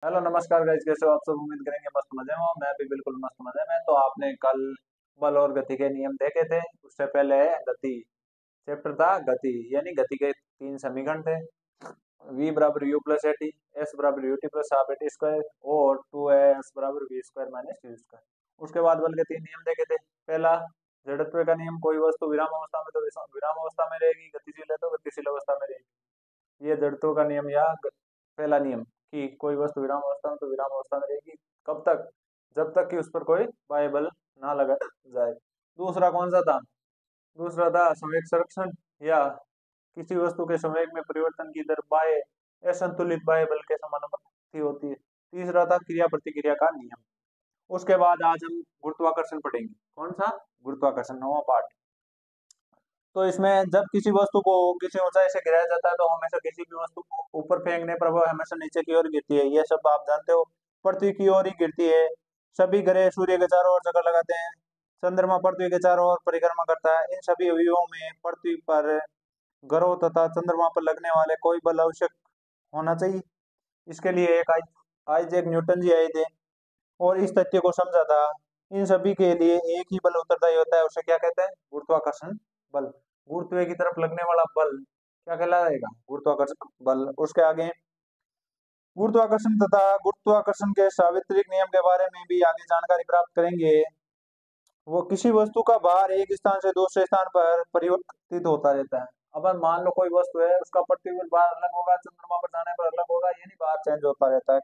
Hello नमस्कार guys, कैसे हो आप सब। उम्मीद करेंगे मस्त मजे में हो। मैं भी बिल्कुल मस्त मजे में। तो आपने कल बल और गति के नियम देखे थे। उससे पहले गति चैप्टर था गति, यानी गति के तीन समीकरण थे। v बराबर u plus a t, s बराबर U T plus half a t square और टू एस बराबर v square minus t square. उसके बाद बल के तीन नियम देखे थे। पहला, जड़त्व का नियम, कोई वस्तु विराम अवस्था में तो विराम अवस्था में रहेगी, गतिशील है तो गतिशील अवस्था में रहेगी। ये जड़त्व का नियम या पहला नियम कि कोई वस्तु विराम अवस्था में तो विराम अवस्था में रहेगी। कब तक? जब तक कि उस पर कोई बाह्य बल ना लगा जाए। दूसरा कौन सा था? दूसरा था संवेग संरक्षण, या किसी वस्तु के संवेग में परिवर्तन की दर बाह्य असंतुलित बाह्य बल के समानुपाती होती है। तीसरा था क्रिया प्रतिक्रिया का नियम। उसके बाद आज हम गुरुत्वाकर्षण पढ़ेंगे। कौन सा? गुरुत्वाकर्षण, नौवां पार्ट। तो इसमें जब किसी वस्तु को किसी ऊंचाई से गिराया जाता है तो हमेशा किसी भी वस्तु को ऊपर फेंकने पर वह हमेशा नीचे की ओर गिरती है, यह सब आप जानते हो। पृथ्वी की ओर ही गिरती है। सभी ग्रह सूर्य के चारों ओर चक्कर लगाते हैं। चंद्रमा पृथ्वी के चारों ओर परिक्रमा करता है। इन सभी अवयवों में पृथ्वी पर ग्रहों तथा चंद्रमा पर लगने वाले कोई बल आवश्यक होना चाहिए। इसके लिए एक आइजैक न्यूटन जी आए थे और इस तथ्य को समझा था। इन सभी के लिए एक ही बल उत्तरदायी होता है, उसे क्या कहते हैं? गुरुत्वाकर्षण बल। गुरुत्व की तरफ लगने वाला बल क्या कहलाएगा? गुरुत्वाकर्षण बल। उसके आगे गुरुत्वाकर्षण तथा गुरुत्वाकर्षण के सार्वत्रिक नियम के बारे में भी आगे जानकारी प्राप्त करेंगे। वो किसी वस्तु का भार एक स्थान से दूसरे स्थान पर परिवर्तित होता रहता है। अब मान लो कोई वस्तु है, उसका प्रतिकूल भार अलग होगा, चंद्रमा पर जाने पर अलग होगा, यानी भार चेंज होता रहता है।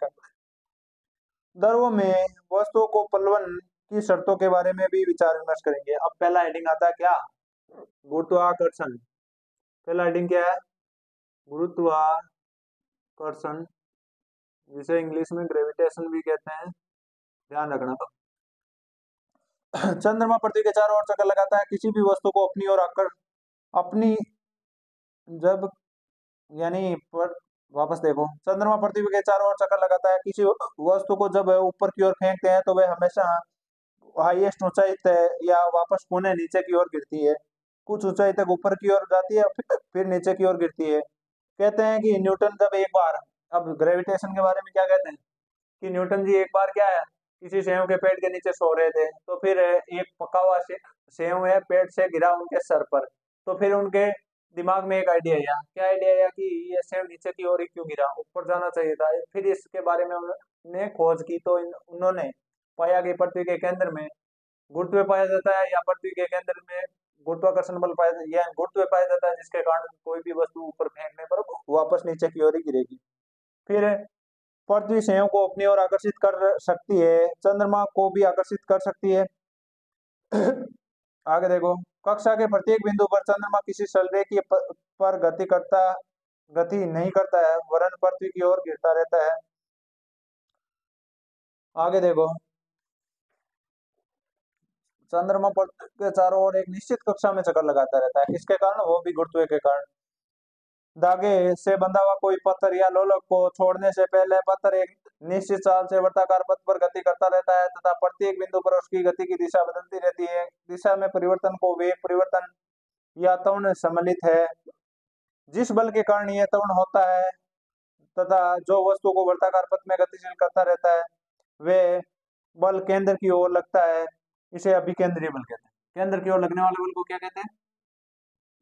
द्रव्यों में वस्तुओं को पलवन की शर्तों के बारे में भी विचार विमर्श करेंगे। अब पहला हेडिंग आता है क्या? गुरुत्वाकर्षण। पहला हेडिंग क्या है? गुरुत्वाकर्षण, जिसे इंग्लिश में ग्रेविटेशन भी कहते हैं, ध्यान रखना। चंद्रमा पृथ्वी के चारों ओर चक्कर लगाता है। किसी भी वस्तु को अपनी ओर आकर अपनी जब यानी पर वापस देखो, चंद्रमा पृथ्वी के चारों ओर चक्कर लगाता है। किसी वस्तु को जब ऊपर की ओर फेंकते हैं तो वह हमेशा हाईएस्ट ऊंचाई तय या वापस पुनः नीचे की ओर गिरती है। कुछ ऊंचाई तक ऊपर की ओर जाती है, फिर नीचे की ओर गिरती है। कहते हैं कि न्यूटन जब एक बार, अब ग्रेविटेशन के बारे में क्या कहते हैं कि न्यूटन जी एक बार क्या है, किसी सेव के पेड़ के नीचे सो रहे थे, तो फिर एक पका हुआ सेव है पेड़ से गिरा उनके सर पर। तो फिर उनके दिमाग में एक आइडिया आया। क्या आइडिया आया कि ये सेव नीचे की ओर ही क्यों गिरा, ऊपर जाना चाहिए था। फिर इसके बारे में उन्होंने खोज की, तो उन्होंने पाया कि पृथ्वी के केंद्र में गुरुत्व पाया जाता है, या पृथ्वी के केंद्र में गुरुत्वाकर्षण बल पाया या गुरुत्व पाया जाता है, जिसके कारण कोई भी वस्तु ऊपर फेंकने पर वापस नीचे की ओर ही गिरेगी। फिर पृथ्वी स्वयं को अपनी ओर आकर्षित कर सकती है, चंद्रमा को भी आकर्षित कर सकती है। आगे देखो, कक्षा के प्रत्येक बिंदु पर चंद्रमा किसी सरल पर गति नहीं करता है, वरन पृथ्वी की ओर गिरता रहता है। आगे देखो, चंद्रमा पृथ्वी के चारों ओर एक निश्चित कक्षा में चक्कर लगाता रहता है। किसके कारण? वो भी गुरुत्व के कारण। धागे से बंधा हुआ कोई पत्थर या लोलक को छोड़ने से पहले पत्थर एक निश्चित चाल से वृत्ताकार पथ पर गति करता रहता है तथा प्रत्येक बिंदु पर उसकी गति की दिशा बदलती रहती है। दिशा में परिवर्तन को वेग परिवर्तन या त्वरण सम्मिलित है। जिस बल के कारण यह त्वरण होता है तथा जो वस्तु को वृत्ताकार पथ में गतिशील करता रहता है, वे बल केंद्र की ओर लगता है। इसे अभिकेंद्रीय बल कहते हैं। केंद्र की ओर लगने वाले बल को क्या कहते हैं?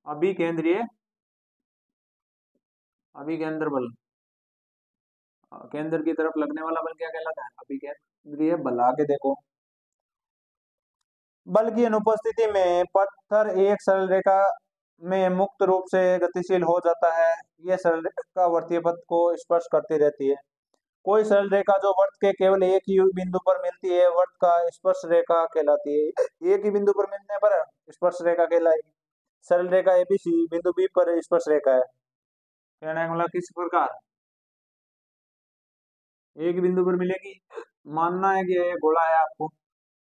अभिकेंद्रीय अभिकेंद्र बल। केंद्र की तरफ लगने वाला बल क्या कहलाता है? अभिकेंद्रीय बल। आगे देखो, बल की अनुपस्थिति में पत्थर एक सरल रेखा में मुक्त रूप से गतिशील हो जाता है। यह सरल रेखा वृत्तीय पथ को स्पर्श करती रहती है। कोई सरल रेखा जो वृत्त के केवल एक ही बिंदु पर मिलती है, वृत्त का स्पर्श रेखा कहलाती है। एक ही बिंदु पर मिलने पर स्पर्श रेखा कहलाएगी। सरल रेखा एबीसी बिंदु बी पर स्पर्श रेखा है। कहने का मतलब किस प्रकार? एक बिंदु पर मिलेगी। मानना है कि ये गोला है आपको,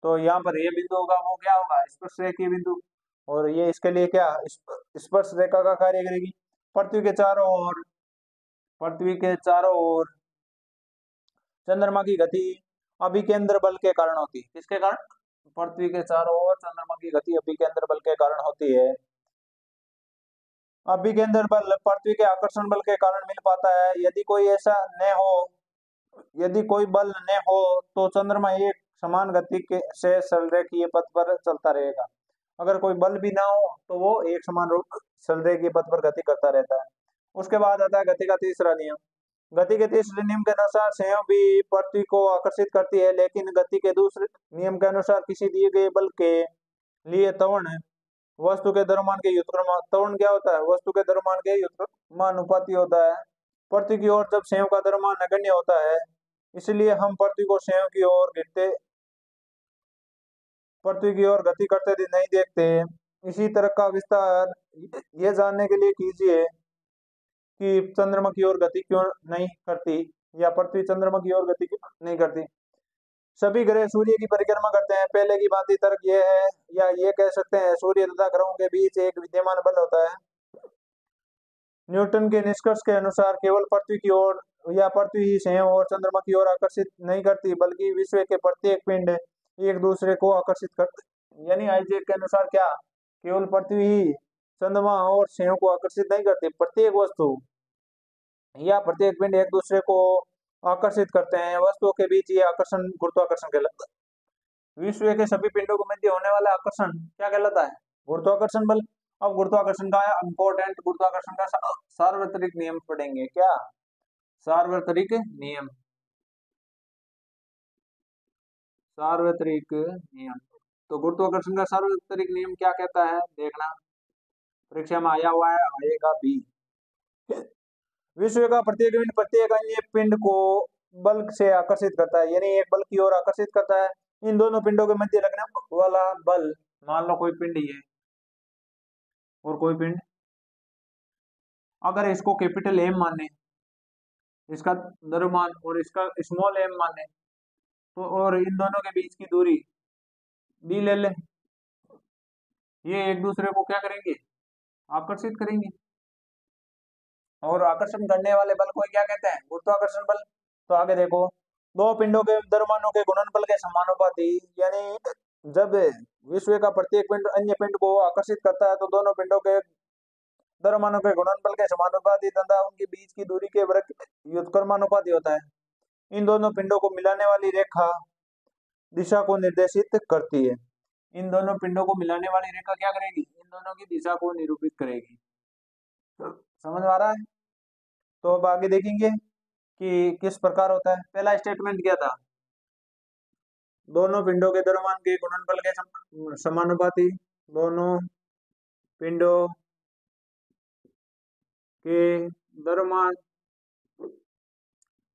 तो यहाँ पर ये बिंदु होगा, वो क्या होगा? स्पर्श रेखीय बिंदु। और ये इसके लिए क्या स्पर्श रेखा का कार्य करेगी? पृथ्वी के चारों ओर पृथ्वी के चारों ओर चंद्रमा की गति अभिकेंद्र बल के कारण होती है। किसके कारण? पृथ्वी के चारों ओर चंद्रमा की गति अभिकेंद्र बल के कारण होती है। अभिकेंद्र बल पृथ्वी के आकर्षण बल के कारण मिल पाता है। यदि कोई ऐसा न हो यदि कोई बल न हो तो चंद्रमा एक समान गति के से संरेखीय पथ पर चलता रहेगा। अगर कोई बल भी ना हो तो वो एक समान रूप संरेखीय पथ पर गति करता रहता है। उसके बाद आता है गति का तीसरा नियम। गति के तीसरे नियम के अनुसार संयोग भी पृथ्वी को आकर्षित करती है, लेकिन गति के दूसरे नियम के अनुसार किसी दिए गए बल के लिए त्वरण वस्तु के द्रव्यमान के व्युत्क्रम त्वरण क्या होता है? वस्तु के द्रव्यमान के व्युत्क्रमानुपाती होता है। पृथ्वी की ओर जब संयोग का द्रव्यमान नगण्य होता है, इसलिए हम पृथ्वी की ओर गति करते नहीं देखते। इसी तरह का विस्तार ये जानने के लिए कीजिए कि चंद्रमा की ओर गति क्यों नहीं करती, या पृथ्वी चंद्रमा की ओर गति क्यों नहीं करती। सभी ग्रह सूर्य की परिक्रमा करते हैं। पहले की बात तर्क यह है, या ये कह सकते हैं, सूर्य तथा ग्रहों के बीच एक विद्यमान बल होता है। न्यूटन के निष्कर्ष के अनुसार केवल पृथ्वी की ओर या पृथ्वी ही स्वयं और चंद्रमा की ओर आकर्षित नहीं करती, बल्कि विश्व के प्रत्येक पिंड एक दूसरे को आकर्षित करते। यानी आइजैक के अनुसार क्या, केवल पृथ्वी ही चंद्रमा और स्वयं को आकर्षित नहीं करती, प्रत्येक वस्तु या प्रत्येक पिंड एक दूसरे को आकर्षित करते हैं। वस्तुओं के बीच ये आकर्षण गुरुत्वाकर्षण कहलाता है। विश्व के सभी पिंडों के मध्य होने वाला आकर्षण क्या कहलाता है? गुरुत्वाकर्षण बल। अब गुरुत्वाकर्षण का इंपॉर्टेंट गुरुत्वाकर्षण का सार्वत्रिक नियम पढ़ेंगे। क्या? सार्वत्रिक नियम। सार्वत्रिक नियम। तो गुरुत्वाकर्षण का सार्वत्रिक नियम क्या कहता है, देखना, परीक्षा में आया हुआ है, आएगा भी। विश्व का प्रत्येक पिंड प्रत्येक अन्य पिंड को बल से आकर्षित करता है, यानी एक बल की ओर आकर्षित करता है। इन दोनों पिंडों के मध्य लगने वाला बल, मान लो कोई पिंड ये और कोई पिंड, अगर इसको कैपिटल एम माने, इसका द्रव्यमान, और इसका स्मॉल एम माने, तो और इन दोनों के बीच की दूरी डी ले ले, ये एक दूसरे को क्या करेंगे? आकर्षित करेंगे। और आकर्षण करने वाले बल को क्या कहते हैं? गुरुत्वाकर्षण बल। तो आगे देखो, दो पिंडों के द्रव्यमानों के गुणनफल के समानुपाती, यानी जब विश्व का प्रत्येक पिंड अन्य पिंड को आकर्षित करता है तो दोनों पिंडों के द्रव्यमानों के गुणनफल के समानुपाती तथा उनके बीच की दूरी के वर्ग व्युत्क्रमानुपाती होता है। इन दोनों पिंडों को मिलाने वाली रेखा दिशा को निर्देशित करती है। इन दोनों पिंडों को मिलाने वाली रेखा क्या करेगी? इन दोनों की दिशा को निरूपित करेगी। समझ में आ रहा है? तो अब आगे देखेंगे कि किस प्रकार होता है। पहला स्टेटमेंट क्या था? दोनों पिंडों के द्रव्यमान के गुणनफल के समानुपाती, दोनों पिंडों के द्रव्यमान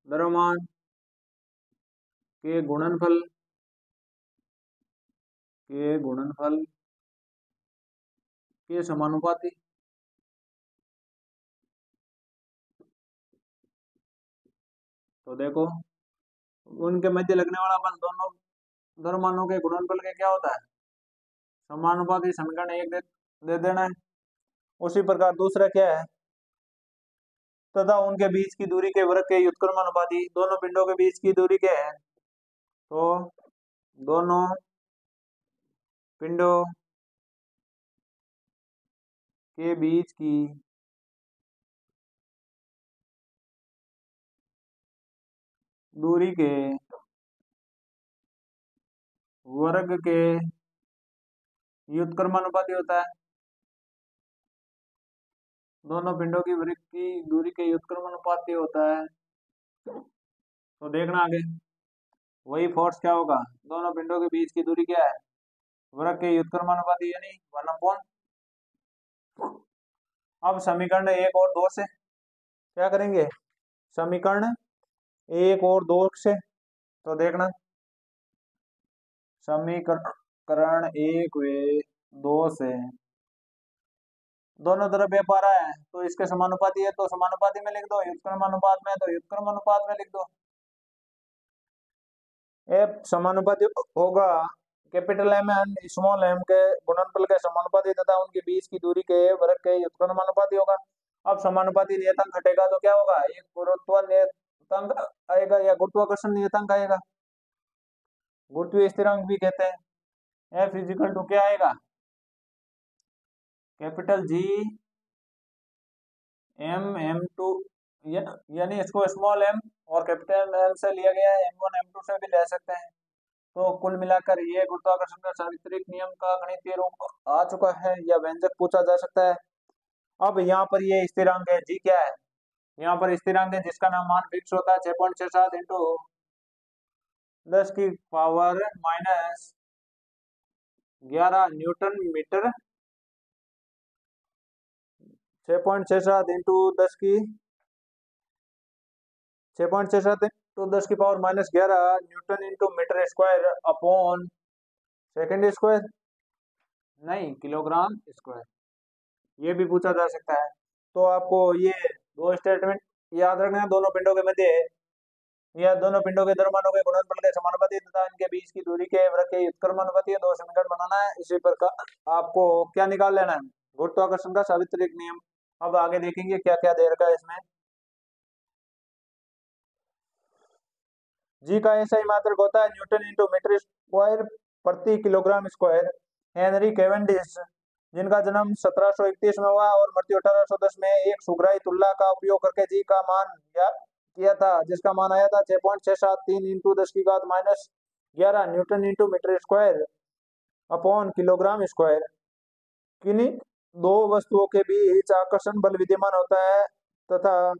द्रव्यमान के गुणनफल के समानुपाती। तो देखो, उनके मध्य लगने वाला बल दोनों द्रव्यमानों के गुणनफल के क्या होता है? समानुपाती। समीकरण एक दे देना है। उसी प्रकार दूसरा क्या है? तथा उनके बीच की दूरी के वर्ग के व्युत्क्रमानुपाती। दोनों पिंडों के बीच की दूरी क्या है? तो दोनों पिंडों के बीच की दूरी के वर्ग के व्युत्क्रमानुपाती होता है। दोनों पिंडों की वर्ग की दूरी के व्युत्क्रमानुपाती होता है। तो देखना आगे, वही फोर्स क्या होगा? दोनों पिंडों के बीच की दूरी क्या है? वर्ग के व्युत्क्रमानुपाती, यानी 1/। अब समीकरण एक और दो से क्या करेंगे? समीकरण एक और दो से, तो देखना, समीकरण एक व दो से दोनों तरफ ए पा रहा है तो इसके समानुपाती है, तो समानुपाती में लिख दो। व्युत्क्रमानुपात में तो व्युत्क्रमानुपात में लिख दो। एफ समानुपाती होगा capital M and small M के गुणनफल के समानुपाती तथा उनके बीच की दूरी के वर्ग के व्युत्क्रमानुपाती होगा। अब समानुपाती नियतांक घटेगा तो क्या होगा? एक गुरुत्व नियतांक आएगा या गुरुत्वाकर्षण नियतांक आएगा। गुरुत्वीय स्थिरांक भी कहते हैं। एफ इजिकल टू क्या आएगा? कैपिटल जी एम टू यानी इसको स्मॉल एम और कैपिटल एल से लिया गया है, M1 M2 से भी ले सकते हैं। तो कुल मिलाकर ये गुरुत्वाकर्षण का सार्वत्रिक नियम का गणितीय रूप आ चुका है या व्यंजक पूछा जा सकता है। अब यहाँ पर ये स्थिरांक है, जी क्या है, यहाँ पर स्थिरांक है जिसका नाम मान फिक्स होता है 6.67 इंटू 10 की पावर -11 न्यूटन मीटर। 6.67 इंटू 10 की power -11 newton into metre square upon second square, नहीं किलोग्राम स्क्वायर, ये भी पूछा जा सकता है। तो आपको ये दो स्टेटमेंट याद रखना है, दोनों पिंडों के मध्य या दोनों पिंडों के द्रव्यमानों के गुणनफल के समानुपाती तथा इनके बीच की दूरी के वृत्त के व्युत्क्रमानुपाती दो समीकरण बनाना है। इसी प्रकार आपको क्या निकाल लेना है, गुरुत्वाकर्षण का सार्वत्रिक नियम। अब आगे देखेंगे क्या क्या दे रखा है इसमें। जी का ऐसा ही मात्रक होता है न्यूटन इंटू मीटर स्क्वायर प्रति किलोग्राम स्क्वायर। हेनरी कैवेंडिश, जिनका जन्म 1731 में हुआ और मृत्यु 1810 में, एक सुग्राही तुलना का उपयोग करके जी का मान किया था, जिसका मान आया था 6.673 इंटू 10 की घात -11 newton into metre square upon kilogram square. किन्हीं दो वस्तुओं के बीच आकर्षण बल विद्यमान होता है तथा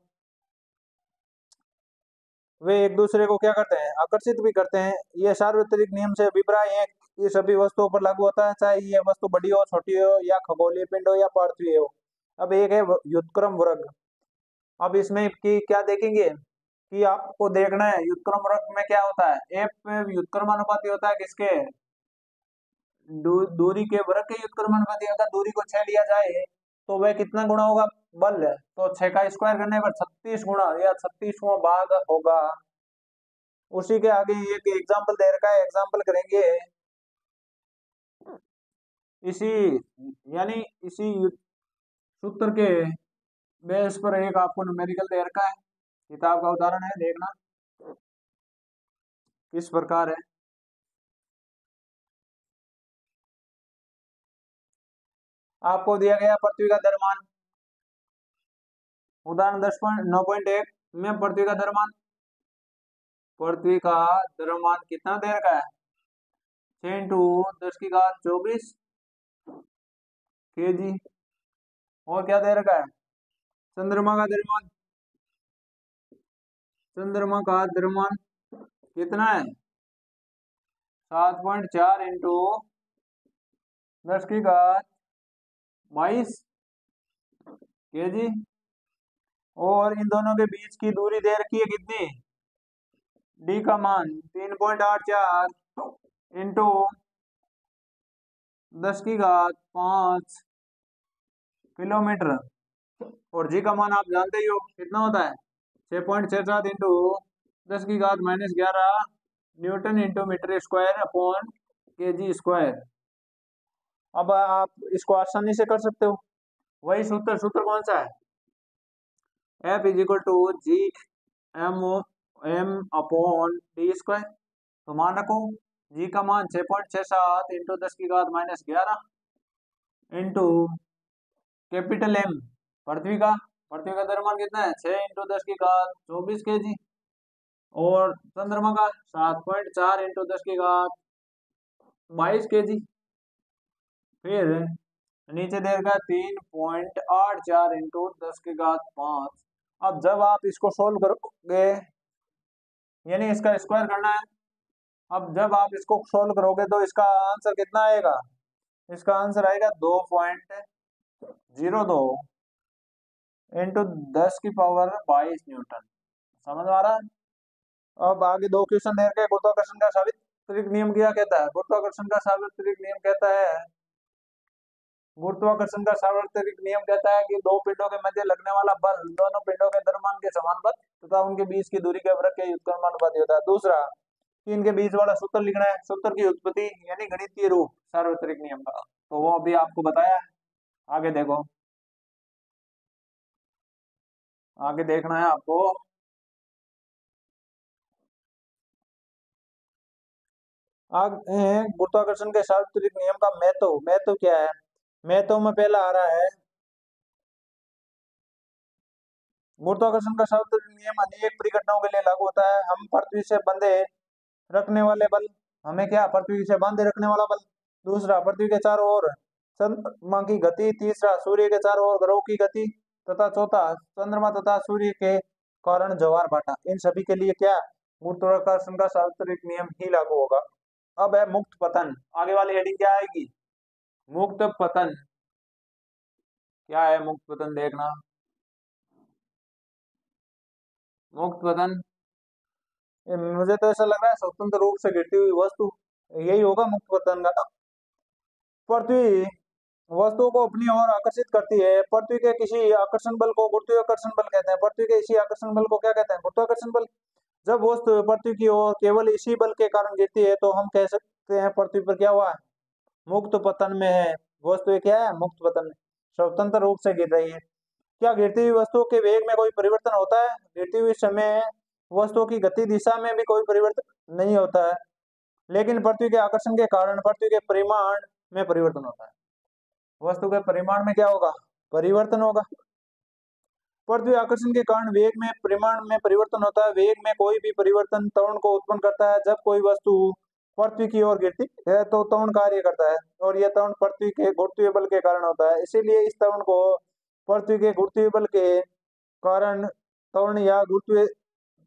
वे एक दूसरे को क्या करते हैं, आकर्षित भी करते हैं। यह सार्वत्रिक नियम से अभिप्राय है, ये सभी वस्तुओं पर लागू होता है, चाहे ये वस्तु बड़ी हो, छोटी हो, या खगोलीय पिंड हो या पार्थिव हो। अब एक है व्युत्क्रम वर्ग। अब इसमें की क्या देखेंगे कि आपको देखना है व्युत्क्रम वर्ग में क्या होता है, एफ व्युत्क्रमानुपाती होता है किसके, दूरी के वर्ग के व्युत्क्रमानुपाती होता है। दूरी को 6 लिया जाए तो वह कितना गुणा होगा, बल है, तो 6 का स्क्वायर करने पर 36 गुणा या 36वां भाग होगा। उसी के आगे एक एग्जाम्पल दे रखा है, एग्जाम्पल करेंगे। इसी यानी इसी सूत्र के बेस पर एक आपको न्यूमेरिकल दे रखा है, किताब का उदाहरण है, देखना किस प्रकार है। आपको दिया गया पृथ्वी का द्रव्यमान, उदाहरण 10.9.1 में पृथ्वी का द्रव्यमान कितना दे रखा है, 6 इंटू 10 की घात 24 kg। और क्या दे रखा है, चंद्रमा का द्रव्यमान, चंद्रमा का द्रव्यमान कितना है, 7.4 इंटू 10 की घात 22 kg। और इन दोनों के बीच की दूरी दे रखी है कितनी, डी का मान 3.84 इंटू 10 की घात 5 किलोमीटर। और जी का मान आप जानते ही हो कितना होता है, 6.67 इंटू 10 की घात -11 newton into metre square upon kg square. अब आप इसको आसानी से कर सकते हो, वही सूत्र कौन सा है, F is equal to G M upon D square. तो मान रखो जी का मान 6.67 इंटू 10 की घात -11 इंटू कैपिटल एम पृथ्वी का द्रव्यमान कितना है, 6 इंटू 10 की घात 24 kg। और चंद्रमा का 7.4 इंटू 10 की घात 22 kg। फिर नीचे दे रखा है 3.84 इंटू 10 की घात 5। अब जब आप इसको सोल्व करोगे, यानी इसका स्क्वायर करना है, अब जब आप इसको सोल्व करोगे तो इसका आंसर कितना आएगा, इसका आंसर आएगा 2.02 इंटू 10 की पावर 22 न्यूटन। समझ आ रहा है। अब आगे दो क्वेश्चन दे रखे, गुरुत्वाकर्षण का सार्वत्रिक नियम क्या कहता है, गुरुत्वाकर्षण का सार्वत्रिक नियम कहता है, गुरुत्वाकर्षण का सार्वत्रिक नियम कहता है कि दो पिंडों के मध्य लगने वाला बल दोनों पिंडों के द्रव्यमान के समानुपाती तथा उनके बीच की दूरी के वृत्त के व्युत्क्रमानुपाती होता है। दूसरा कि इनके बीच वाला सूत्र लिखना है, सूत्र की उत्पत्ति यानी गणितीय रूप सार्वत्रिक नियम का, तो वो अभी आपको बताया है। आगे देखो, आगे देखना है आपको। आगे गुरुत्वाकर्षण के सार्वत्रिक नियम का महत्व क्या है। महत्व में पहला आ रहा है गुरुत्वाकर्षण का सार्वत्रिक नियम अनेक परिघटनाओं के लिए लागू होता है। हम पृथ्वी से बंधे रखने वाले बल, हमें क्या, पृथ्वी से बांधे रखने वाला बल। दूसरा, पृथ्वी के चारों ओर चंद्रमा की गति। तीसरा, सूर्य के चारों ओर ग्रहों की गति। तथा चौथा, चंद्रमा तथा सूर्य के कारण ज्वार भाटा। इन सभी के लिए क्या, गुरुत्वाकर्षण का सार्वत्रिक नियम ही लागू होगा। अब है मुक्त पतन। आगे वाली हेडिंग क्या आएगी, मुक्त पतन। क्या है मुक्त पतन, देखना। मुक्त पतन, मुझे तो ऐसा लग रहा है स्वतंत्र रूप से गिरती हुई वस्तु, यही होगा मुक्त पतन का। पृथ्वी वस्तुओं को अपनी ओर आकर्षित करती है। पृथ्वी के किसी आकर्षण बल को गुरुत्वाकर्षण बल कहते हैं। पृथ्वी के इसी आकर्षण बल को क्या कहते हैं, गुरुत्वाकर्षण बल। जब वस्तु पृथ्वी की ओर केवल इसी बल के कारण गिरती है तो हम कह सकते हैं पृथ्वी पर क्या हुआ है, मुक्त पतन में है। वस्तु क्या है, मुक्त पतन में, स्वतंत्र रूप से गिर रही है। क्या गिरती हुई वस्तुओं के वेग में कोई परिवर्तन होता है, गिरती हुई समय वस्तुओं की गति दिशा में भी कोई परिवर्तन नहीं होता है। लेकिन पृथ्वी के आकर्षण के कारण पृथ्वी के परिमाण में परिवर्तन होता है। वस्तु के परिमाण में क्या होगा, परिवर्तन होगा। पृथ्वी आकर्षण के कारण वेग में परिमाण में परिवर्तन होता है। वेग में कोई भी परिवर्तन त्वरण को उत्पन्न करता है। जब कोई वस्तु पृथ्वी की ओर गिरती है तो त्वरण कार्य करता है, और यह त्वरण पृथ्वी के गुरुत्वीय बल के कारण होता है। इसीलिए इस त्वरण को पृथ्वी के गुरुत्वीय बल के कारण त्वरण या गुरुत्वीय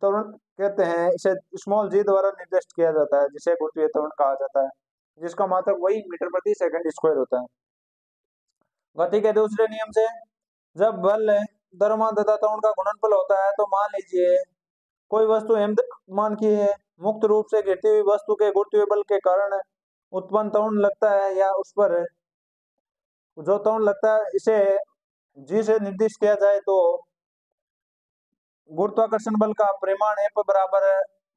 त्वरण कहते हैं। इसे स्मॉल जी द्वारा निर्दिष्ट किया जाता है, जिसे गुरुत्वीय त्वरण कहा जाता है, जिसका मात्रक वही मीटर प्रति सेकंड स्क्वायर होता है। गति के दूसरे नियम से, जब बल द्रव्यमान तथा त्वरण का गुणनफल होता है तो मान लीजिए कोई वस्तु m मान की है। मुक्त रूप से गिरती हुई वस्तु के गुरुत्वीय बल के कारण उत्पन्न त्वरण लगता है, या उस पर जो त्वरण लगता है इसे g से निर्दिष्ट किया जाए तो गुरुत्वाकर्षण बल का परिमाण F बराबर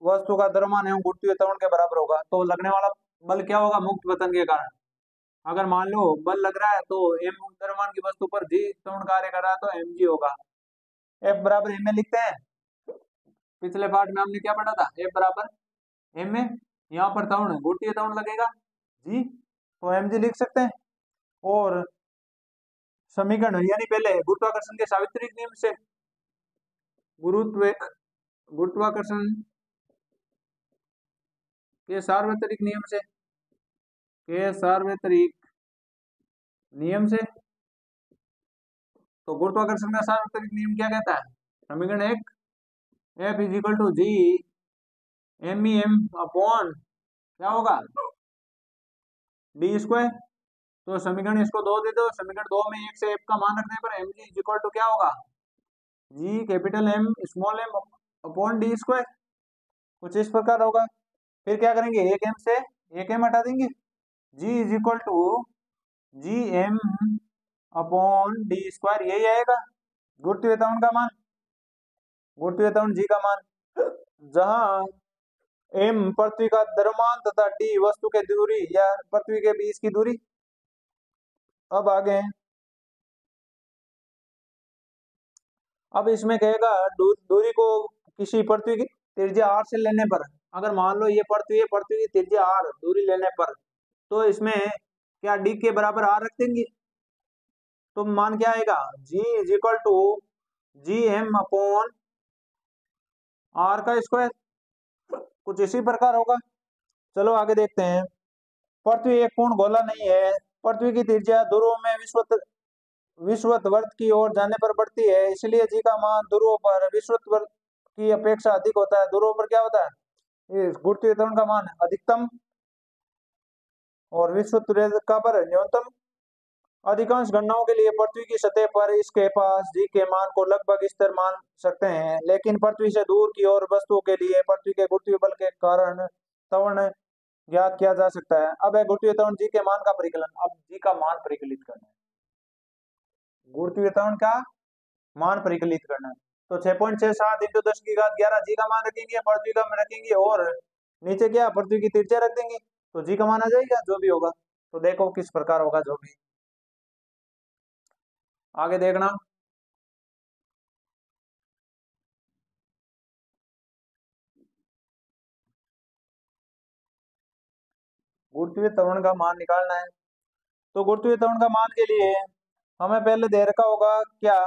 वस्तु का द्रव्यमान एवं गुरुत्वीय त्वरण के बराबर होगा। तो लगने वाला बल क्या होगा, मुक्त पतन के कारण। अगर मान लो बल लग रहा है तो m द्रव्यमान की वस्तु पर g त्वरण कार्य कर रहा है तो mg होगा। F बराबर m में लिखते हैं। पिछले पार्ट में हमने क्या पढ़ा था, F बराबर m में, यहाँ पर त्वरण गुरुत्वीय त्वरण लगेगा g, तो mg लिख सकते हैं। और समीकरण यानी पहले गुरुत्वाकर्षण के सार्वत्रिक नियम से, गुरुत्व गुरुत्वाकर्षण के सार्वत्रिक नियम से, के सार्वत्रिक नियम से, तो गुरुत्वाकर्षण का सार्वत्रिक नियम क्या कहता है, समीकरण एक, F is equal to G M E M upon क्या होगा, डी स्क्वायर। तो समीकरण इसको दो दे दो, समीकरण दो में एक से एफ का मान रखने पर m g is equal to क्या होगा, G capital M small m upon D square, कुछ इस प्रकार होगा। फिर क्या करेंगे, एक एम से एक एम हटा देंगे, g is equal to G M upon D square, यही आएगा गुरुत्वीय त्वरण का मान, गुरुत्वीय त्वरण जी का मान, जहां एम पृथ्वी का द्रव्यमान तथा डी वस्तु के दूरी या पृथ्वी के बीच की दूरी। अब आगे, अब इसमें कहेगा दूरी को किसी पृथ्वी की त्रिज्या r से लेने पर, अगर मान लो ये पृथ्वी है, पृथ्वी की त्रिज्या r दूरी लेने पर, तो इसमें क्या d के बराबर r रख देंगे, तो मान क्या आएगा, g is equal to G M upon r का स्क्वायर, कुछ इसी प्रकार होगा। चलो आगे देखते हैं। पृथ्वी एक पूर्ण गोला नहीं है। पृथ्वी की त्रिज्या ध्रुवों में विषुवत वर्त की ओर जाने पर बढ़ती है, इसलिए जी का मान ध्रुवों पर विषुवत वर्त की अपेक्षा अधिक होता है। ध्रुवों पर क्या होता है, ये गुरुत्वीय त्वरण का मान अधिकतम और विषुवत रेखा पर न्यूनतम। अधिकांश गणनाओं के लिए पृथ्वी की सतह पर इसके पास जी के मान को लगभग स्थिर मान सकते हैं, लेकिन पृथ्वी से दूर की ओर वस्तुओं के लिए पृथ्वी के गुरुत्वीय बल के कारण त्वरण ज्ञात किया जा सकता है। अब है गुरुत्वीय त्वरण जी के मान का परिकलन। अब जी का मान परिकलित करना है, गुरुत्वीय त्वरण का मान परिकलित करना है। तो 6.67 इंटू 10 की घात 11 जी का मान रखेंगे, पृथ्वी का मान रखेंगे, और नीचे क्या, पृथ्वी की त्रिज्या रख देंगे, तो जी का मान आ जाएगा जो भी होगा। तो देखो किस प्रकार होगा, जो भी आगे देखना। गुरुत्वीय त्वरण का मान निकालना है, तो गुरुत्वीय त्वरण का मान के लिए हमें पहले दे रखा होगा क्या,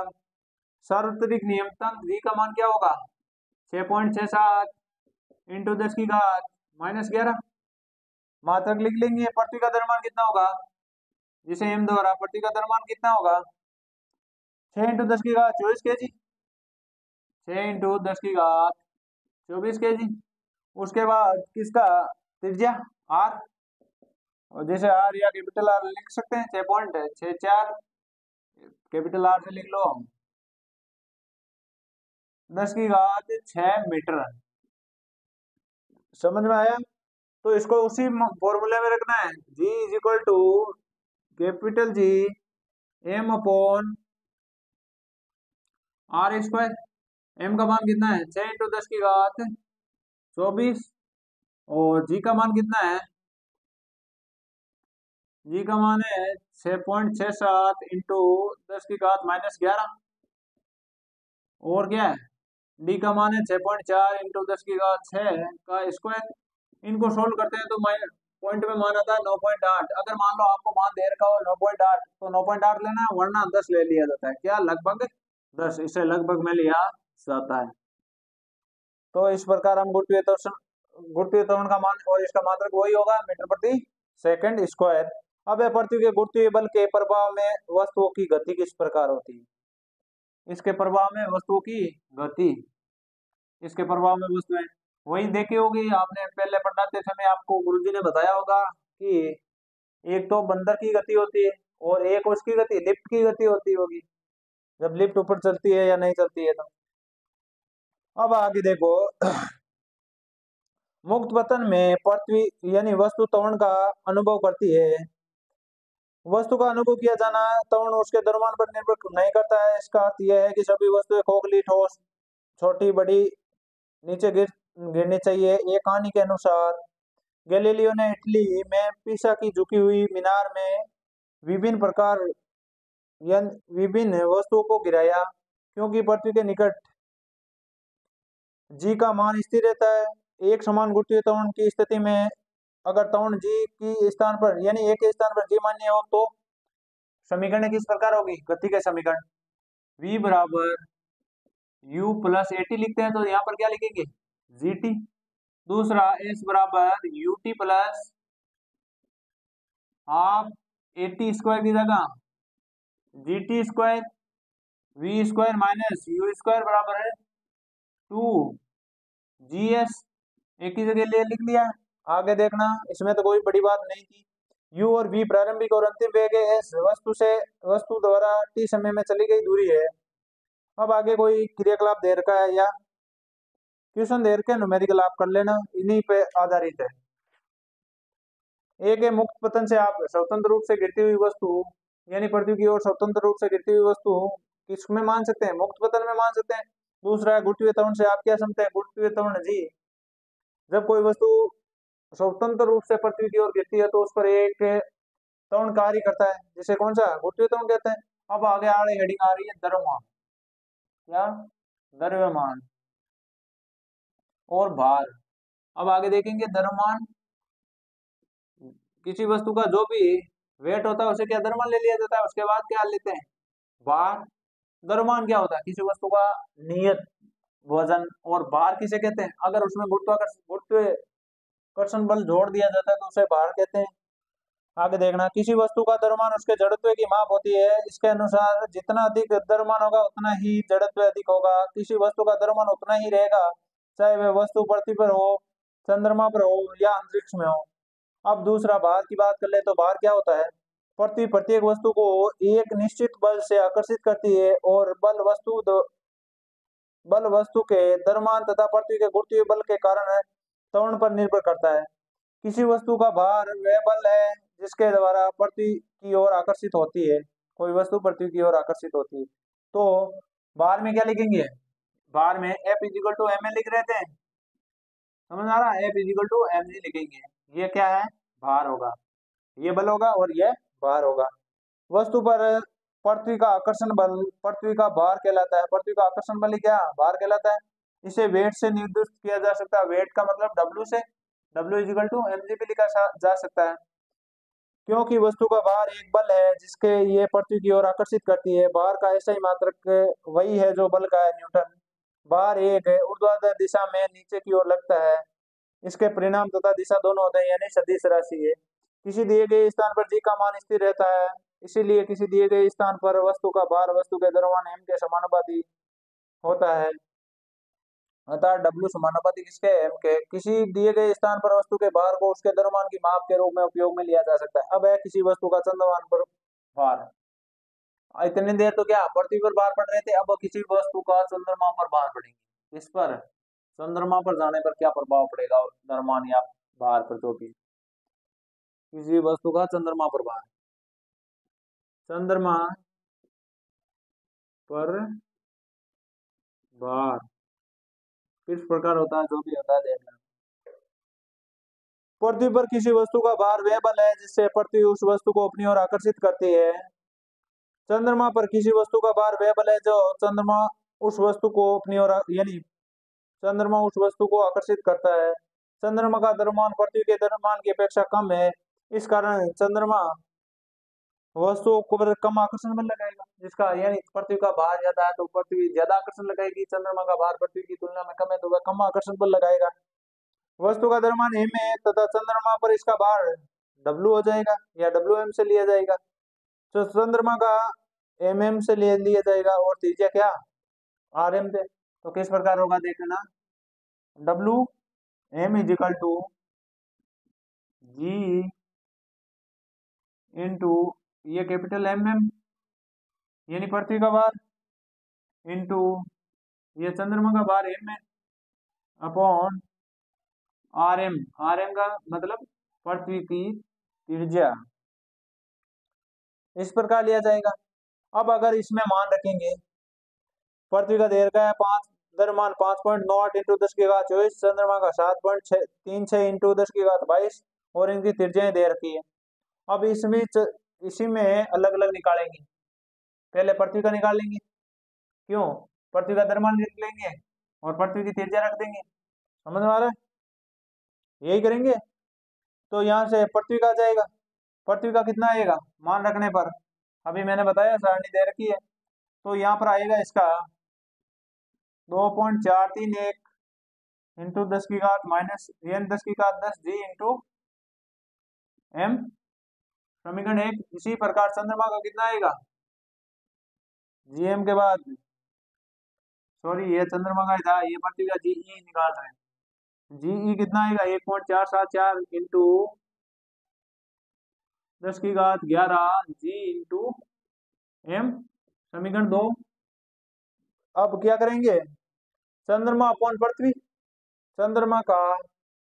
सार्वत्रिक नियमतंत्र जी का मान क्या होगा? 6.67 इंटू 10⁻⁻11। मात्रक लिख लेंगे। पृथ्वी का द्रव्यमान कितना होगा? जिसे m द्वारा पृथ्वी का द्रव्यमान कितना होगा? 6 इंटू 10⁻24 kg। 6 into 10⁻24 kg। उसके बाद किसका त्रिज्या r, और जैसे आर या कैपिटल आर लिख सकते हैं। 6.64 कैपिटल आर से लिख लो। 10⁻6 मीटर। समझ में आया? तो इसको उसी फॉर्मूले में रखना है। G is equal to capital G m upon R square. m का मान कितना है? 6 इंटू 10⁻24। और g का मान कितना है? g का मान है 6.67 इंटू 10⁻⁻11। और क्या है? d का मान है 6.4 इंटू 10⁻6 का स्क्वायर। इनको सोल्व करते हैं तो पॉइंट में मान आता है 9.8। अगर मान लो आपको मान दे रखा हो 9.8 तो 9.8 लेना है, वरना 10 ले लिया जाता है। क्या? लगभग 10, इसे लगभग में लिया जाता है। तो इस प्रकार हम गुरुत्वीय त्वरण का मान और इसका मात्रक वही होगा, मीटर प्रति सेकंड स्क्वायर। अब यह पृथ्वी के गुरुत्वीय बल के प्रभाव में वस्तुओं की गति किस प्रकार होती है? इसके प्रभाव में वस्तुओं की गति, इसके प्रभाव में वस्तुएं वही देखी होगी आपने पहले पढ़ाते समय। आपको गुरुजी ने बताया होगा कि एक तो बंदर की गति होती है और एक उसकी गति लिफ्ट की गति होती होगी, जब लिफ्ट ऊपर चलती है या नहीं चलती है। तो अब आगे देखो। मुक्त पतन में पृथ्वी यानी वस्तु त्वरण का अनुभव करती है। वस्तु का अनुभव किया जाना त्वरण उसके द्रव्यमान पर निर्भर नहीं करता है। इसका अर्थ यह है कि सभी वस्तुएं खोखली, ठोस, छोटी, बड़ी नीचे गिरनी चाहिए। एक कहानी के अनुसार गैलीलियो ने इटली में पीसा की झुकी हुई मीनार में विभिन्न वस्तुओं को गिराया, क्योंकि पृथ्वी के निकट जी का मान स्थिर रहता है। एक समान गुरुत्वीय त्वरण की स्थिति में अगर त्वरण जी की स्थान पर यानी एक के स्थान पर जी मान्य हो तो समीकरण किस प्रकार होगी? गति के समीकरण v बराबर u प्लस एटी लिखते हैं, तो यहाँ पर क्या लिखेंगे? G T. दूसरा s बराबर U T plus half A T square की जगह G T square, V square minus U square बराबर है 2 GS। एक ही जगह ले लिख लिया। आगे देखना, इसमें तो कोई बड़ी बात नहीं थी। u और v प्रारंभिक और अंतिम वेग है। s वस्तु द्वारा t समय में चली गई दूरी है। अब आगे कोई क्रियाकलाप दे रखा है या क्वेश्चन दे रखे न्यूमेरिकल आप कर लेना, इन्हीं पे आधारित है। एक है मुक्त पतन से आप स्वतंत्र रूप से गिरती हुई वस्तु यानी पृथ्वी की ओर स्वतंत्र रूप से गिरती हुई वस्तु किसमें मान सकते हैं? मुक्त पतन में मान सकते हैं। दूसरा है गुरुत्वीय त्वरण से आप क्या समझते हैं? गुरुत्वीय त्वरण जी, जब कोई वस्तु स्वतंत्र रूप से पृथ्वी की ओर गिरती है तो उस पर एक त्वरण कार्य करता है, जिसे कौन सा गुरुत्वीय त्वरण कहते हैं। अब आगे आ रही हेडिंग आ रही है द्रव्यमान। क्या? द्रव्यमान और भार। अब आगे देखेंगे द्रव्यमान, किसी वस्तु का जो भी वेट होता है उसे क्या द्रव्यमान ले लिया जाता है। उसके बाद क्या लेते हैं? भार। द्रव्यमान क्या होता है? किसी वस्तु का नियत वजन। और भार किसे कहते हैं? अगर उसमें गुरुत्वाकर्षण बल जोड़ दिया जाता है तो उसे भार कहते हैं। आगे देखना, किसी वस्तु का द्रव्यमान उसके जड़त्व की माप होती है। इसके अनुसार जितना अधिक द्रव्यमान होगा उतना ही जड़त्व अधिक होगा। किसी वस्तु का द्रव्यमान उतना ही रहेगा चाहे वह वस्तु पृथ्वी पर हो, चंद्रमा पर हो या अंतरिक्ष में हो। अब दूसरा भार की बात कर ले तो भार क्या होता है? पृथ्वी प्रत्येक वस्तु को एक निश्चित बल से आकर्षित करती है और बल वस्तु के द्रव्यमान तथा पृथ्वी के गुरुत्वीय बल के कारण त्वरण पर निर्भर करता है। किसी वस्तु का भार वह बल है जिसके द्वारा पृथ्वी की ओर आकर्षित होती है। कोई वस्तु पृथ्वी की ओर आकर्षित होती है तो भार में क्या लिखेंगे? भार में F इजिकल टू एम लिख रहे थे, समझ आ रहा है? F इजिकल टू एम लिखेंगे। ये क्या है? भार होगा, ये बल होगा और ये भार होगा। वस्तु पर पृथ्वी का आकर्षण बल पृथ्वी का भार कहलाता है। पृथ्वी का आकर्षण बल ही क्या? भार कहलाता है। इसे वेट से निर्दिष्ट किया जा सकता है। वेट का मतलब W से, W इजिकल टू mg भी लिखा जा सकता है। क्योंकि वस्तु का भार एक बल है जिसके ये पृथ्वी की ओर आकर्षित करती है। भार का ऐसा ही मात्रक वही है जो बल का है, न्यूटन। भार एक है, ऊर्ध्वाधर दिशा में नीचे की ओर लगता है। इसके परिणाम तथा दिशा दोनों होते हैं, यानी सदिश राशि है। किसी दिए गए स्थान पर जी का मान स्थिर रहता है, इसीलिए किसी दिए गए स्थान पर वस्तु का भार वस्तु के द्रव्यमान m के समानुपाती होता है। अतः W समानुपाती किसके, m के। किसी दिए गए स्थान पर वस्तु के भार को उसके द्रव्यमान की माप के रूप में उपयोग में लिया जा सकता है। अब है किसी वस्तु का चंद्रमान पर भार। इतनी देर तो क्या पृथ्वी पर भार पड़ रहे थे, अब किसी वस्तु का चंद्रमा पर भार पड़ेंगे। इस पर चंद्रमा पर जाने पर क्या प्रभाव पड़ेगा द्रव्यमान या भार पर, जो भी किसी वस्तु का चंद्रमा पर भार। चंद्रमा पर भार किस प्रकार होता है, जो भी होता है देखना। पृथ्वी पर किसी वस्तु का भार वह बल है जिससे पृथ्वी उस वस्तु को अपनी ओर आकर्षित करती है। चंद्रमा पर किसी वस्तु का भार वह बल है जो चंद्रमा उस वस्तु को अपनी ओर यानी चंद्रमा उस वस्तु को आकर्षित करता है। चंद्रमा का द्रव्यमान पृथ्वी के द्रव्यमान की अपेक्षा कम है, इस कारण चंद्रमा वस्तुओं को कम आकर्षण बल लगाएगा। जिसका यानी पृथ्वी का भार ज्यादा है तो पृथ्वी ज्यादा आकर्षण लगाएगी, चंद्रमा का भार पृथ्वी की तुलना में कम है तो वह कम आकर्षण बल लगाएगा। वस्तु का द्रव्यमान m है तथा चंद्रमा पर इसका भार W हो जाएगा या WM से लिया जाएगा। तो चंद्रमा का mm से ले लिया जाएगा और त्रिज्या क्या RM से। तो किस प्रकार होगा देखना, WM is equal to G into ये कैपिटल MM यानी पृथ्वी का भार इंटू ये चंद्रमा का भार m है अपॉन RM का मतलब पृथ्वी की त्रिज्या। इस प्रकार लिया जाएगा। अब अगर इसमें मान रखेंगे पृथ्वी का दीर्घ है 5, द्रव्यमान 5.9 इंटू 10 की घात 24, चंद्रमा का 7.36 इंटू 10 की घात 22 और इनकी त्रिज्याएं दे रखी है। अब इसमें इसी में अलग अलग निकालेंगे। पहले पृथ्वी का निकाल लेंगे, क्यों, पृथ्वी का द्रव्यमान लिख लेंगे और पृथ्वी की त्रिज्या रख देंगे। समझ में आ रहा है, यही करेंगे। तो यहाँ से पृथ्वी का आ जाएगा, पृथ्वी का कितना आएगा मान रखने पर, अभी मैंने बताया सारणी दे रखी है। तो यहाँ पर आएगा इसका 2.431 इंटू 10 की घात माइनस n 10 की घात 10 जी इंटू m, समीकरण 1। इसी प्रकार चंद्रमा का कितना आएगा, gm के बाद सॉरी ये चंद्रमा का था, ये पृथ्वी का जीई निकाल रहे हैं। जीई कितना आएगा 1.474 इंटू 10 की घात 11 जी इंटू m, समीकरण 2। अब क्या करेंगे, चंद्रमा अपॉन पृथ्वी, चंद्रमा का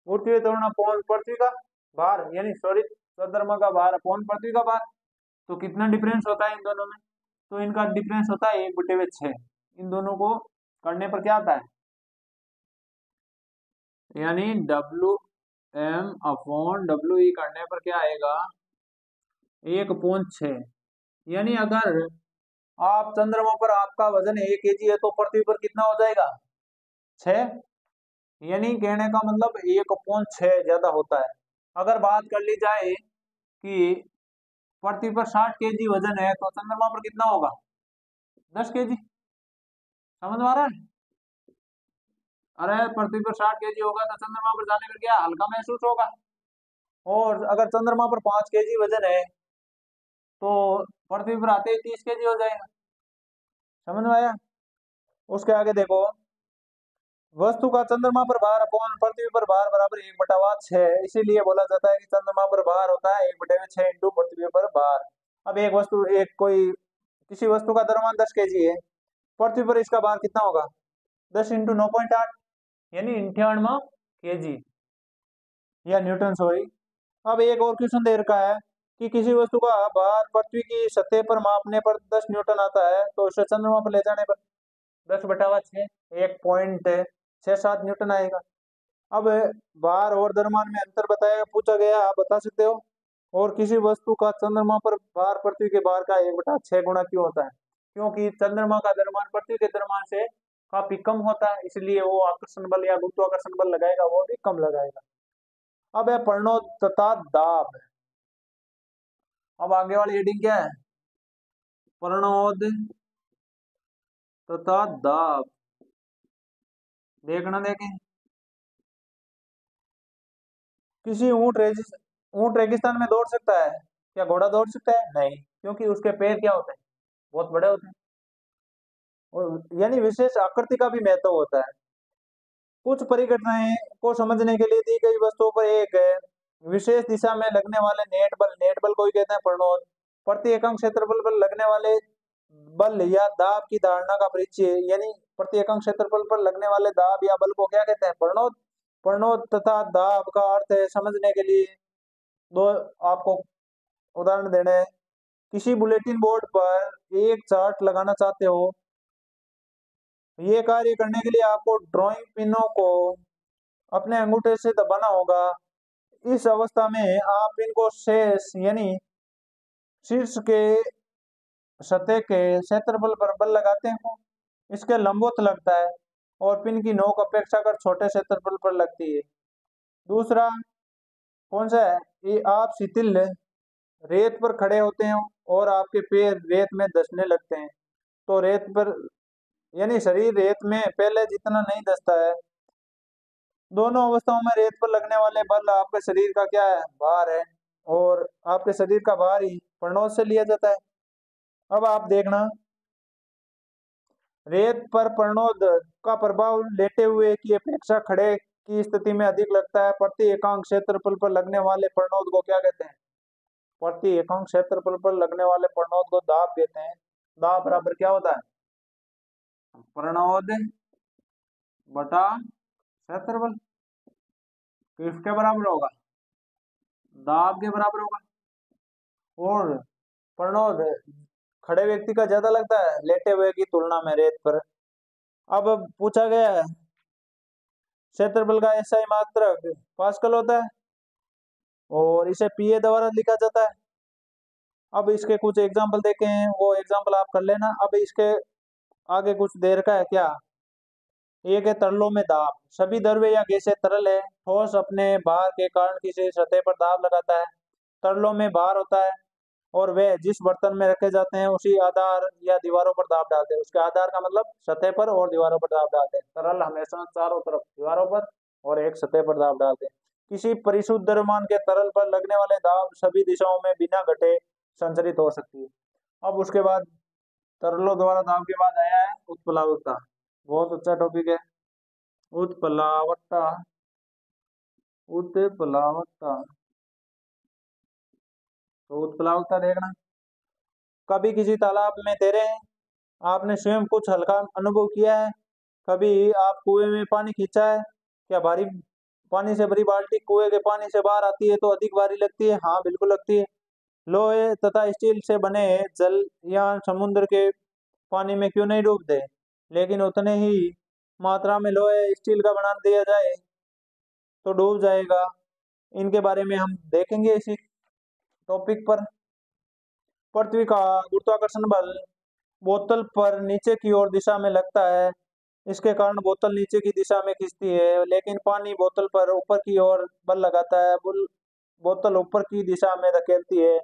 ऊर्ध्वीय त्वरण अपॉन पृथ्वी का भार यानी सॉरी चंद्रमा का भार अपॉन पृथ्वी का भार। तो कितना डिफरेंस होता है इन दोनों में, तो इनका डिफरेंस होता है 1/6। इन दोनों को करने पर क्या आता है, यानी WM अपॉन WE करने पर क्या आएगा 1/6। यानी अगर आप चंद्रमा पर आपका वजन 1 kg है तो पृथ्वी पर कितना हो जाएगा 6, यानी कहने का मतलब 1/6 ज्यादा होता है। अगर बात कर ली जाए कि पृथ्वी पर 60 kg वजन है तो चंद्रमा पर कितना होगा 10 kg। समझ में आ रहा है, अरे पृथ्वी पर 60 kg होगा तो चंद्रमा पर जाने पर क्या हल्का महसूस होगा। और अगर चंद्रमा पर 5 kg वजन है तो पृथ्वी पर आते ही 30 kg हो जाएगा। समझ में आया। उसके आगे देखो, वस्तु का चंद्रमा पर भार अपॉन पृथ्वी पर भार बराबर 1/6, इसीलिए बोला जाता है कि चंद्रमा पर भार होता है 1/6 इंटू पृथ्वी पर भार। अब एक वस्तु एक कोई किसी वस्तु का द्रव्यमान 10 kg है, पृथ्वी पर इसका भार कितना होगा 10 इंटू 9.8 यानी 98 kg या न्यूटन सॉरी। अब एक और क्वेश्चन दे रखा है कि किसी वस्तु का भार पृथ्वी की सतह पर मापने पर 10 न्यूटन आता है तो उसे चंद्रमा पर ले जाने पर 10/6 1.67 न्यूटन आएगा। अब भार और द्रव्यमान में अंतर बताया पूछा गया, आप बता सकते हो। और किसी वस्तु का चंद्रमा पर भार पृथ्वी के भार का 1/6 गुना क्यों होता है, क्योंकि चंद्रमा का द्रव्यमान पृथ्वी के द्रव्यमान से काफी कम होता है, इसलिए वो आकर्षण बल या गुरुत्वाकर्षण बल लगाएगा वो भी कम लगाएगा। अब है प्रणोद तथा दाब। अब आगे वाली हेडिंग क्या है? प्रणोद तथा दाब। देखना देखें। किसी ऊंट रेगिस्तान में दौड़ सकता है? क्या घोड़ा दौड़ सकता है? नहीं, क्योंकि उसके पैर क्या होते हैं? बहुत बड़े होते हैं। और यानी विशेष आकृति का भी महत्व होता है। कुछ परिघटनाएं को समझने के लिए दी गई वस्तुओं पर एक विशेष दिशा में लगने वाले नेट बल को ही कहते हैं प्रणोद। प्रति एकांक क्षेत्रफल पर लगने वाले बल या दाब की धारणा का परिचय, यानी प्रति एकांक क्षेत्रफल पर लगने वाले दाब या बल को क्या कहते हैं? प्रणोद। प्रणोद तथा दाब का अर्थ है समझने के लिए दो आपको उदाहरण देने हैं। किसी बुलेटिन बोर्ड पर एक चार्ट लगाना चाहते हो, ये कार्य करने के लिए आपको ड्राइंग पिनों को अपने अंगूठे से दबाना होगा। इस अवस्था में आप पिन को शेष यानी शीर्ष के सतह के क्षेत्रफल पर बल लगाते हैं। इसके लंबवत लगता है और पिन की नोक अपेक्षाकृत छोटे क्षेत्रफल पर लगती है। दूसरा कौन सा है? ये आप शिथिल रेत पर खड़े होते हैं और आपके पैर रेत में धंसने लगते हैं, तो रेत पर यानी शरीर रेत में पहले जितना नहीं धंसता है। दोनों अवस्थाओं में रेत पर लगने वाले बल आपके शरीर का क्या है? भार है, और आपके शरीर का भार ही प्रणोद से लिया जाता है। अब आप देखना, रेत पर प्रणोद का प्रभाव लेटे हुए की अपेक्षा खड़े की स्थिति में अधिक लगता है। प्रति एकांक क्षेत्रफल पर लगने वाले प्रणोद को क्या कहते हैं? प्रति एकांक क्षेत्रफल पर लगने वाले प्रणोद को दाब कहते हैं। दाब बराबर क्या होता है? प्रणोद बटा क्षेत्रफल। किसके बराबर होगा? दाब के बराबर होगा। और प्रणोद खड़े व्यक्ति का ज्यादा लगता है लेटे हुए की तुलना में रेत पर। अब पूछा गया है क्षेत्रफल का एसआई मात्रक पास्कल होता है और इसे पीए द्वारा लिखा जाता है। अब इसके कुछ एग्जांपल देखे हैं, वो एग्जांपल आप कर लेना। अब इसके आगे कुछ देर का है क्या? एक है तरलों में दाब। सभी द्रव्य या गैसें तरल है। ठोस अपने भार के कारण किसी सतह पर दाब लगाता है। तरलों में भार होता है और वे जिस बर्तन में रखे जाते हैं उसी आधार या दीवारों पर दाब डालते हैं। उसके आधार का मतलब सतह पर और दीवारों पर दाब डालते हैं। तरल हमेशा चारों तरफ दीवारों पर और एक सतह पर दाब डालते हैं। किसी परिशुद्ध द्रव्यमान के तरल पर लगने वाले दाब सभी दिशाओं में बिना घटे संचरित हो सकती है। अब उसके बाद तरलों द्वारा दाब के बाद आया है उत्प्लावकता। बहुत अच्छा टॉपिक है उत्प्लावकता। उत्प्लावकता, तो उत्प्लावकता देखना। कभी किसी तालाब में तैरे हैं, आपने स्वयं कुछ हल्का अनुभव किया है? कभी आप कुएं में पानी खींचा है? क्या भारी पानी से भरी बाल्टी कुएं के पानी से बाहर आती है तो अधिक भारी लगती है? हाँ, बिल्कुल लगती है। लोहे तथा स्टील से बने जल या समुद्र के पानी में क्यों नहीं डूबते? लेकिन उतने ही मात्रा में लोहे स्टील का बना दिया जाए तो डूब जाएगा। इनके बारे में हम देखेंगे इसी टॉपिक पर। पृथ्वी का गुरुत्वाकर्षण बल बोतल पर नीचे की ओर दिशा में लगता है। इसके कारण बोतल नीचे की दिशा में खिंचती है, लेकिन पानी बोतल पर ऊपर की ओर बल लगाता है। बोतल ऊपर की दिशा में धकेलती है।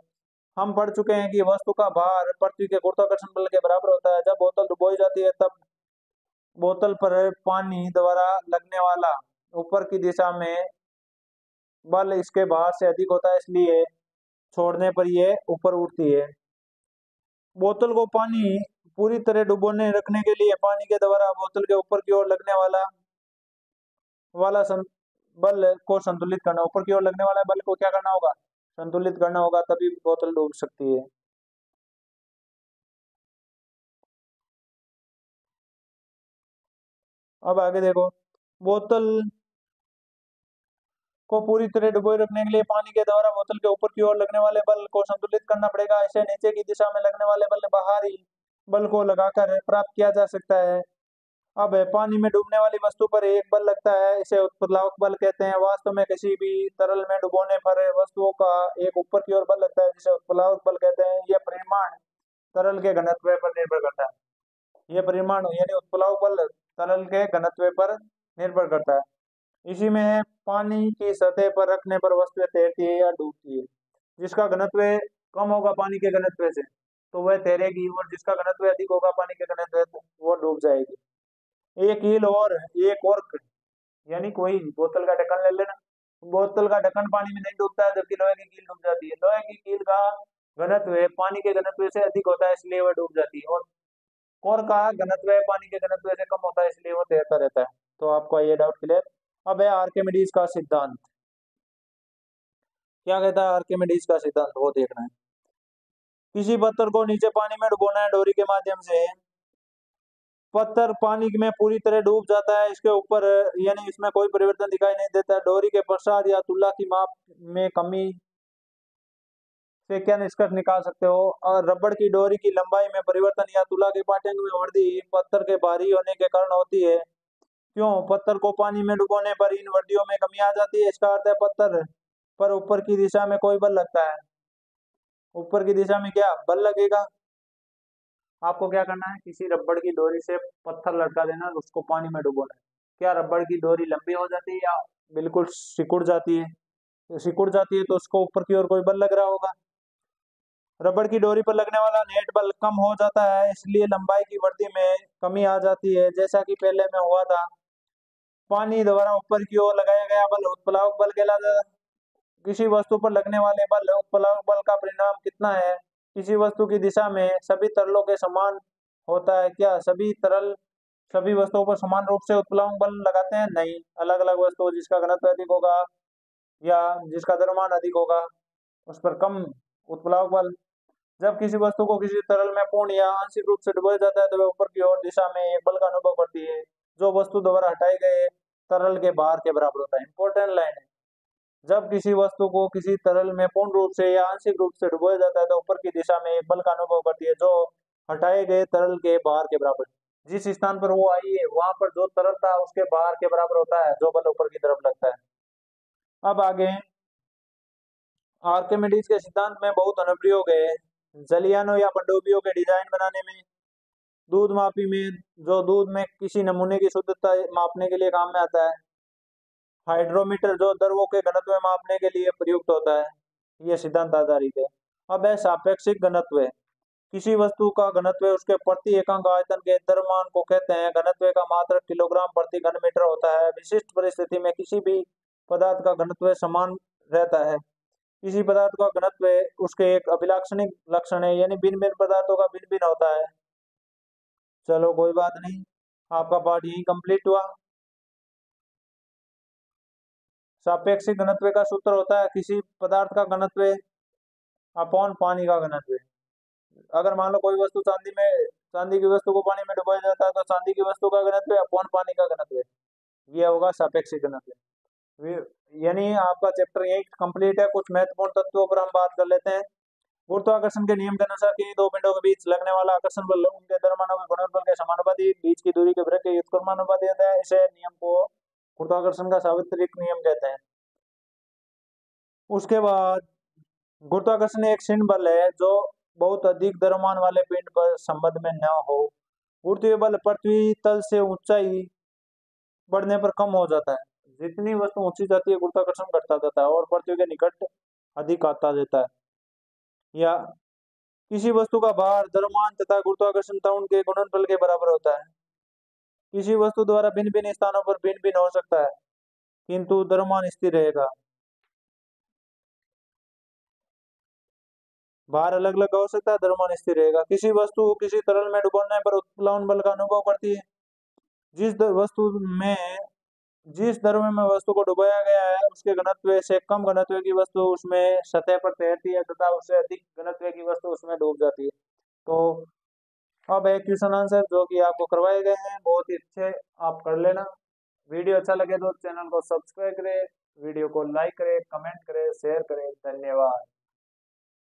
हम पढ़ चुके हैं कि वस्तु का भार पृथ्वी के गुरुत्वाकर्षण बल के बराबर होता है। जब बोतल डुबोई जाती है तब बोतल पर पानी द्वारा लगने वाला ऊपर की दिशा में बल इसके भार से अधिक होता है, इसलिए छोड़ने पर यह ऊपर उठती है। बोतल को पानी पूरी तरह डुबोने रखने के लिए पानी के द्वारा बोतल के ऊपर की ओर लगने वाला वाला सं, बल को संतुलित करना। ऊपर की ओर लगने वाला बल को क्या करना होगा? संतुलित करना होगा, तभी बोतल डूब सकती है। अब आगे देखो, बोतल को पूरी तरह डुबोए रखने के लिए पानी के द्वारा बोतल के ऊपर की ओर लगने वाले बल को संतुलित करना पड़ेगा। इसे नीचे की दिशा में लगने वाले बल बाहरी बल को लगाकर प्राप्त किया जा सकता है। अब पानी में डूबने वाली वस्तु पर एक बल लगता है, इसे उत्प्लावक बल कहते हैं। वास्तव में किसी भी तरल में डुबोने पर वस्तुओं का एक ऊपर की ओर बल लगता है, जिसे उत्प्लावक बल कहते हैं। यह परिमाण तरल के घनत्व पर निर्भर करता है। यह परिमाण यानी उत्प्लावक बल तरल के घनत्व पर निर्भर करता है। इसी में है पानी की सतह पर रखने पर वस्तुएं तैरती है या डूबती है। जिसका घनत्व कम होगा पानी के घनत्व से तो वह तैरेगी, और जिसका घनत्व अधिक होगा पानी के घनत्व से तो वो डूब जाएगी। एक कील और एक और यानी कोई बोतल का ढक्कन ले लेना, बोतल का ढक्कन पानी में नहीं डूबता है, जबकि लोहे की कील डूब जाती है। लोहे की कील का घनत्व पानी के घनत्व से अधिक होता है, इसलिए वह डूब जाती है, और कोर का घनत्व पानी के घनत्व से कम होता है, इसलिए वो तैरता रहता है। तो आपको ये डाउट क्लियर। अब है आर्किमिडीज का सिद्धांत। क्या कहता है आर्किमिडीज का सिद्धांत, वो देखना है। किसी पत्थर को नीचे पानी में डुबोना है डोरी के माध्यम से, पत्थर पानी में पूरी तरह डूब जाता है, इसके ऊपर यानी इसमें कोई परिवर्तन दिखाई नहीं देता। डोरी के प्रसार या तुला की माप में कमी से क्या निष्कर्ष निकाल सकते हो? और रबड़ की डोरी की लंबाई में परिवर्तन या तुला के पाठ्यांक में वृद्धि पत्थर के भारी होने के कारण होती है। क्यों? पत्थर को पानी में डुबोने पर इन वृद्धियों में कमी आ जाती है। इसका अर्थ है पत्थर पर ऊपर की दिशा में कोई बल लगता है, ऊपर की दिशा में क्या बल लगेगा। आपको क्या करना है, किसी रबड़ की डोरी से पत्थर लटका देना और उसको पानी में डुबोना है। क्या रबड़ की डोरी लंबी हो जाती है या बिल्कुल सिकुड़ जाती है? तो सिकुड़ जाती है तो उसको ऊपर की ओर कोई बल लग रहा होगा। रबड़ की डोरी पर लगने वाला नेट बल कम हो जाता है, इसलिए लंबाई की वृद्धि में कमी आ जाती है, जैसा कि पहले में हुआ था। पानी द्वारा ऊपर की ओर लगाया गया बल उत्प्लावक बल कहलाता है। किसी वस्तु पर लगने वाले बल उत्प्लावक बल का परिणाम कितना है? किसी वस्तु की दिशा में सभी तरलों के समान होता है क्या? सभी तरल सभी वस्तुओं पर समान रूप से उत्प्लावक बल लगाते हैं? नहीं, अलग अलग वस्तु जिसका घनत्व अधिक होगा या जिसका द्रव्यमान अधिक होगा उस पर कम उत्प्लावक बल। जब किसी वस्तु को किसी तरल में पूर्ण या आंशिक रूप से डुबोया जाता है तो वह ऊपर की ओर दिशा में एक बल का अनुभव करती है, जो वस्तु द्वारा हटाए गए तरल के भार के बराबर होता है। इंपॉर्टेंट लाइन है। जब किसी वस्तु को किसी तरल में पूर्ण रूप से या आंशिक रूप से डुबोया जाता है तो ऊपर की दिशा में एक बल का अनुभव करती है, जो हटाए गए तरल के भार के बराबर। जिस स्थान पर वो आई है वहां पर जो तरल था उसके भार के बराबर होता है, जो बल ऊपर की तरफ लगता है। अब आगे आर्किमिडीज के सिद्धांत में बहुत अनुप्रयोग है। जलियानों या पनडुब्बियों के डिजाइन बनाने में, दूध मापी में, जो दूध में किसी नमूने की शुद्धता मापने के लिए काम में आता है। हाइड्रोमीटर, जो द्रवों के घनत्व मापने के लिए प्रयुक्त होता है। यह सिद्धांत आधारित है। अब है सापेक्षिक घनत्व। किसी वस्तु का घनत्व उसके प्रति एकांक आयतन के द्रव्यमान को कहते हैं। घनत्व का मात्रक किलोग्राम प्रति घन मीटर होता है। विशिष्ट परिस्थिति में किसी भी पदार्थ का घनत्व समान रहता है। किसी पदार्थ का घनत्व उसके एक अभिलाक्षणिक लक्षण है, यानी भिन्न भिन्न पदार्थों का भिन्न भिन्न होता है। चलो कोई बात नहीं, आपका पार्ट यही कंप्लीट हुआ। सापेक्षिक घनत्व का सूत्र होता है किसी पदार्थ का घनत्व अपॉन पानी का घनत्व। अगर मान लो कोई वस्तु चांदी की वस्तु को पानी में डुबाया जाता है तो चांदी की वस्तु का घनत्व अपॉन पानी का घनत्व, ये होगा सापेक्षिक घनत्व। यानी आपका चैप्टर यही कंप्लीट है। कुछ महत्वपूर्ण तत्वों पर हम बात कर लेते हैं। गुरुत्वाकर्षण के नियम के अनुसार किसी दो पिंडों के बीच लगने वाला आकर्षण बल उनके द्रव्यमानों के गुणनफल के समानुपाती, बीच की दूरी के वृत्त के व्युत्क्रमानुपाती होता है। इसे नियम को गुरुत्वाकर्षण का सार्वत्रिक नियम कहते हैं। उसके बाद गुरुत्वाकर्षण एक क्षीण बल है जो बहुत अधिक द्रव्यमान वाले पिंड पर संबंध में न हो। गुरुत्वीय बल पृथ्वी तल से ऊंचाई बढ़ने पर कम हो जाता है। जितनी वस्तु ऊंची जाती है गुरुत्वाकर्षण घटता जाता है और पृथ्वी के निकट अधिक आता जाता है। या किसी वस्तु का भार, द्रव्यमान तथा गुरुत्वाकर्षण त्वरण के गुणनफल के बराबर होता है। किसी वस्तु द्वारा भिन्न भिन्न स्थानों पर भिन्न भिन्न हो सकता है किंतु द्रव्यमान स्थिर रहेगा। भार अलग अलग हो सकता है, द्रव्यमान स्थिर रहेगा। किसी वस्तु को किसी तरल में डुबोने पर उत्प्लावन बल का अनुभव करती है। जिस वस्तु में जिस द्रव्य में वस्तु को डुबाया गया है उसके घनत्व से कम घनत्व की वस्तु उसमें सतह पर तैरती है तथा उससे अधिक घनत्व की वस्तु उसमें डूब जाती है। तो अब एक क्वेश्चन आंसर जो कि आपको करवाए गए हैं, बहुत ही अच्छे, आप कर लेना। वीडियो अच्छा लगे तो चैनल को सब्सक्राइब करें, वीडियो को लाइक करें, कमेंट करें, शेयर करें। धन्यवाद।